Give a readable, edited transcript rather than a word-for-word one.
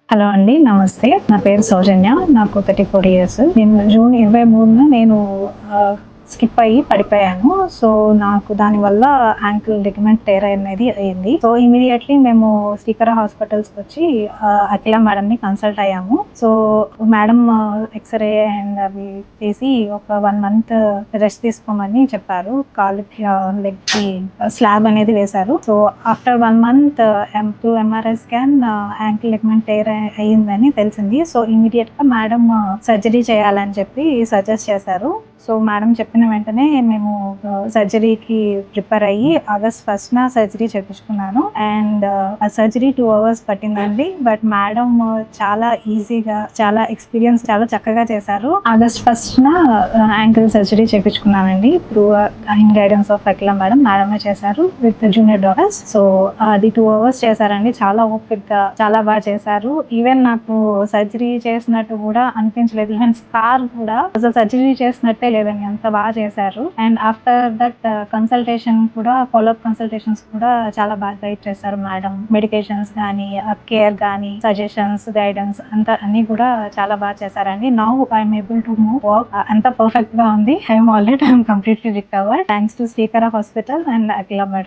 Hello అండి. నమస్తే. నా పేరు సౌజన్య. నాకు 34 ఇయర్స్. నేను జూన్ 23న స్కిప్ అయ్యి పడిపోయాను. సో, నాకు దానివల్ల యాంకిల్ లిగమెంట్ టేర్ అనేది అయింది. సో, ఇమ్మీడియేట్‌లీ మేము శ్రీకర హాస్పిటల్స్‌కొచ్చి అఖిల మేడంని కన్సల్ట్ అయ్యాము. సో, మేడం ఎక్స్‌రే అండ్ అవి చేసి ఒక 1 మంత్ రెస్ట్ తీసుకోమని చెప్పారు. కాళ్ళకి లెగ్‌కి స్లాబ్ అనేది వేశారు. So, after 1 month through MRI scan ankle ligament tear అయిందని తెలిసింది. సో, ఇమ్మీడియేట్‌గా మేడం సర్జరీ చేయాలని చెప్పి సజెస్ట్ చేశారు. సో, మేడం చెప్పిన వెంటనే మేము సర్జరీకి ప్రిపేర్ అయ్యి ఆగస్ట్ 1న సర్జరీ చేపించుకున్నాను. అండ్ ఆ సర్జరీ 2 అవర్స్ పట్టిందండి. బట్ మేడం చాలా ఈజీగా, చాలా ఎక్స్పీరియన్స్, చాలా చక్కగా చేశారు. ఆగస్ట్ 1న యాంకిల్ సర్జరీ చేపించుకున్నానండి. Through in guidance of Akhila madam. మేడమే చేశారు విత్ జూనియర్ డాక్టర్స్. సో, అది 2 అవర్స్ చేశారండి. చాలా ఓపికగా, చాలా బాగా చేశారు. ఈవెన్ నాకు సర్జరీ చేసినట్టు కూడా అనిపించలేదు. ఈవెన్ స్కార్ కూడా అసలు సర్జరీ చేసినట్టే లేదండి. అంత బాగా చేశారు. అండ్ ఆఫ్టర్ దట్ కన్సల్టేషన్ కూడా, ఫాలోఅప్ కన్సల్టేషన్స్ కూడా చాలా బాగా గైడ్ చేశారు మేడం. మెడికేషన్స్ కానీ, కేర్ కానీ, సజెషన్స్, గైడెన్స్ అంతా అన్ని కూడా చాలా బాగా చేశారండి. Now I'm able to move, walk. అంతా పర్ఫెక్ట్ గా ఉంది. I'm completely recovered thanks to Srikara hospital and Akhila madam.